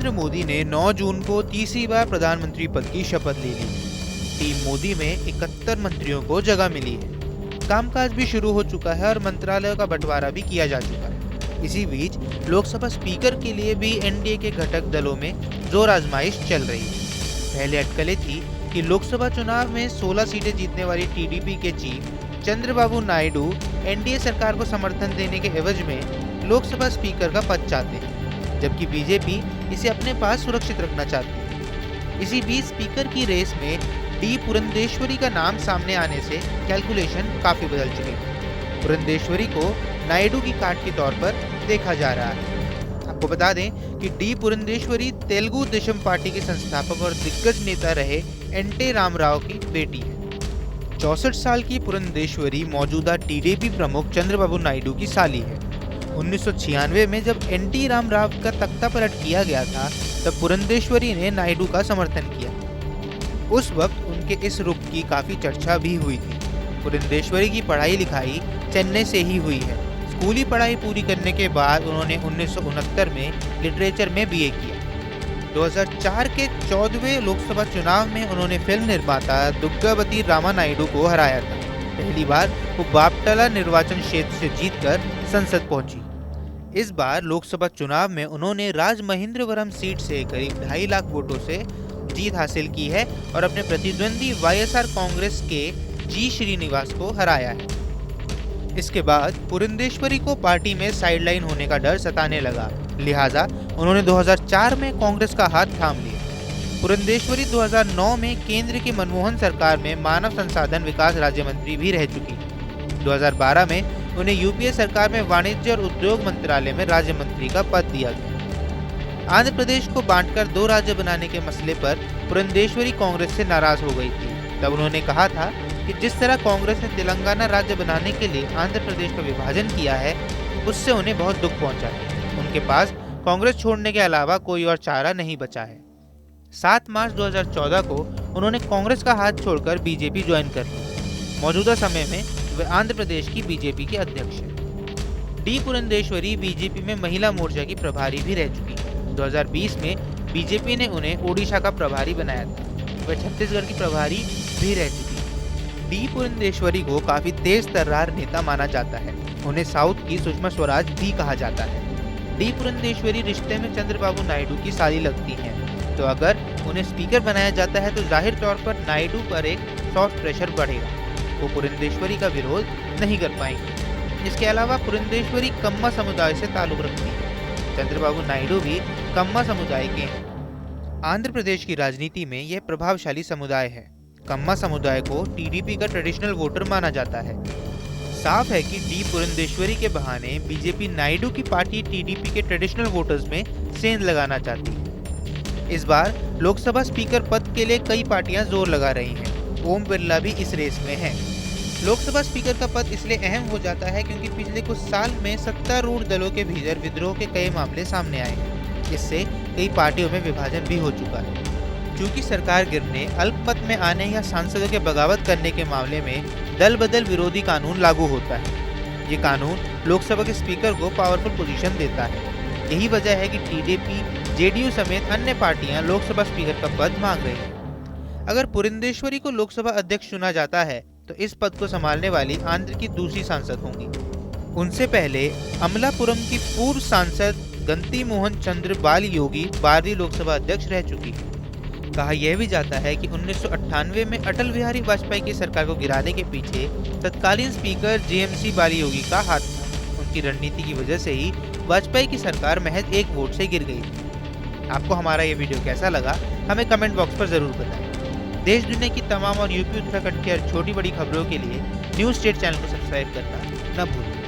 नरेंद्र मोदी ने 9 जून को तीसरी बार प्रधानमंत्री पद की शपथ ले ली। टीम मोदी में 71 मंत्रियों को जगह मिली है। कामकाज भी शुरू हो चुका है और मंत्रालयों का बंटवारा भी किया जा चुका है। इसी बीच लोकसभा स्पीकर के लिए भी एनडीए के घटक दलों में जोर आजमाइश चल रही है। पहले अटकलें थी कि लोकसभा चुनाव में 16 सीटें जीतने वाली टीडीपी के चीफ चंद्रबाबू नायडू एनडीए सरकार को समर्थन देने के एवज में लोकसभा स्पीकर का पद चाहते हैं, जबकि बीजेपी इसे अपने पास सुरक्षित रखना चाहती है। इसी बीच स्पीकर की रेस में डी पुरंदेश्वरी का नाम सामने आने से कैलकुलेशन काफी बदल चुके हैं। पुरंदेश्वरी को नायडू की काट के तौर पर देखा जा रहा है। आपको बता दें कि डी पुरंदेश्वरी तेलुगु देशम पार्टी के संस्थापक और दिग्गज नेता रहे एनटी रामाराव की बेटी है। 64 साल की पुरंदेश्वरी मौजूदा टीडीपी प्रमुख चंद्रबाबू नायडू की साली है। 1996 में जब एनटी रामाराव का तख्ता पलट किया गया था, तब पुरंदेश्वरी ने नायडू का समर्थन किया। उस वक्त उनके इस रुख की काफी चर्चा भी हुई थी। पुरंदेश्वरी की पढ़ाई लिखाई चेन्नई से ही हुई है। स्कूली पढ़ाई पूरी करने के बाद उन्होंने 1969 में लिटरेचर में बीए किया। 2004 के 14वें लोकसभा चुनाव में उन्होंने फिल्म निर्माता दुग्गवती रामानायडू को हराया था। पहली बार वो बापटला निर्वाचन क्षेत्र से जीतकर संसद पहुंची। इस बार लोकसभा चुनाव में उन्होंने राजमहेंद्रवरम सीट से करीब 2.5 लाख वोटों से जीत हासिल की है और अपने प्रतिद्वंदी वाईएसआर कांग्रेस के जी श्रीनिवास को हराया है। इसके बाद पुरंदेश्वरी को पार्टी में साइडलाइन होने का डर सताने लगा, लिहाजा उन्होंने 2004 में कांग्रेस का हाथ थाम लिया। पुरंदेश्वरी 2009 में केंद्र की मनमोहन सरकार में मानव संसाधन विकास राज्य मंत्री भी रह चुकी। 2012 में उन्हें यूपीए सरकार में वाणिज्य और उद्योग मंत्रालय में राज्य मंत्री का पद दिया गया। आंध्र प्रदेश को बांटकर 2 राज्य बनाने के मसले पर पुरंदेश्वरी कांग्रेस से नाराज हो गई थी। तब उन्होंने कहा था कि जिस तरह कांग्रेस ने तेलंगाना राज्य बनाने के लिए आंध्र प्रदेश का विभाजन किया है, उससे उन्हें बहुत दुख पहुंचा है। उनके पास कांग्रेस छोड़ने के अलावा कोई और चारा नहीं बचा है। 7 मार्च 2014 को उन्होंने कांग्रेस का हाथ छोड़कर बीजेपी ज्वाइन कर ली। मौजूदा समय में वे आंध्र प्रदेश की बीजेपी के अध्यक्ष हैं। डी पुरंदेश्वरी बीजेपी में महिला मोर्चा की प्रभारी भी रह चुकी है। 2020 में बीजेपी ने उन्हें ओडिशा का प्रभारी बनाया था। वे छत्तीसगढ़ की प्रभारी भी रह चुकी है। डी पुरंदेश्वरी को काफी तेज तर्रार नेता माना जाता है। उन्हें साउथ की सुषमा स्वराज भी कहा जाता है। डी पुरंदेश्वरी रिश्ते में चंद्रबाबू नायडू की साली लगती हैं, तो अगर उन्हें स्पीकर बनाया जाता है तो जाहिर तौर पर नायडू पर एक सॉफ्ट प्रेशर बढ़ेगा। वो पुरंदेश्वरी का विरोध नहीं कर पाएंगे। इसके अलावा पुरंदेश्वरी कम्मा समुदाय से ताल्लुक रखती है। चंद्रबाबू नायडू भी कम्मा समुदाय के हैं। आंध्र प्रदेश की राजनीति में यह प्रभावशाली समुदाय है। कम्मा समुदाय को टीडीपी का ट्रेडिशनल वोटर माना जाता है। साफ है कि डी पुरंदेश्वरी के बहाने बीजेपी नायडू की पार्टी टीडीपी के ट्रेडिशनल वोटर्स में सेंध लगाना चाहती है। इस बार लोकसभा स्पीकर पद के लिए कई पार्टियां जोर लगा रही हैं। ओम बिरला भी इस रेस में हैं। लोकसभा स्पीकर का पद इसलिए अहम हो जाता है क्योंकि पिछले कुछ साल में सत्तारूढ़ दलों के भीतर विद्रोह के कई मामले सामने आए हैं। इससे कई पार्टियों में विभाजन भी हो चुका है। चूंकि सरकार गिरने, अल्पमत में आने या सांसदों के बगावत करने के मामले में दल बदल विरोधी कानून लागू होता है। ये कानून लोकसभा के स्पीकर को पावरफुल पोजीशन देता है। यही वजह है कि टीडीपी, जेडीयू समेत अन्य पार्टियां लोकसभा स्पीकर का पद मांग रही हैं। अगर पुरंदेश्वरी को लोकसभा अध्यक्ष चुना जाता है तो इस पद को संभालने वाली आंध्र की दूसरी सांसद होंगी। उनसे पहले अमलापुरम की पूर्व सांसद गंती मोहन चंद्र बाल योगी 12वीं लोकसभा अध्यक्ष रह चुकी है। कहा यह भी जाता है कि 1998 में अटल बिहारी वाजपेयी की सरकार को गिराने के पीछे तत्कालीन स्पीकर जेएमसी बाली योगी का हाथ था। उनकी रणनीति की वजह से ही वाजपेयी की सरकार महज 1 वोट से गिर गई थी। आपको हमारा ये वीडियो कैसा लगा, हमें कमेंट बॉक्स पर जरूर बताएं। देश दुनिया की तमाम और यूपी उत्तराखंड की छोटी बड़ी खबरों के लिए न्यूज़ स्टेट चैनल को सब्सक्राइब करना न भूलें।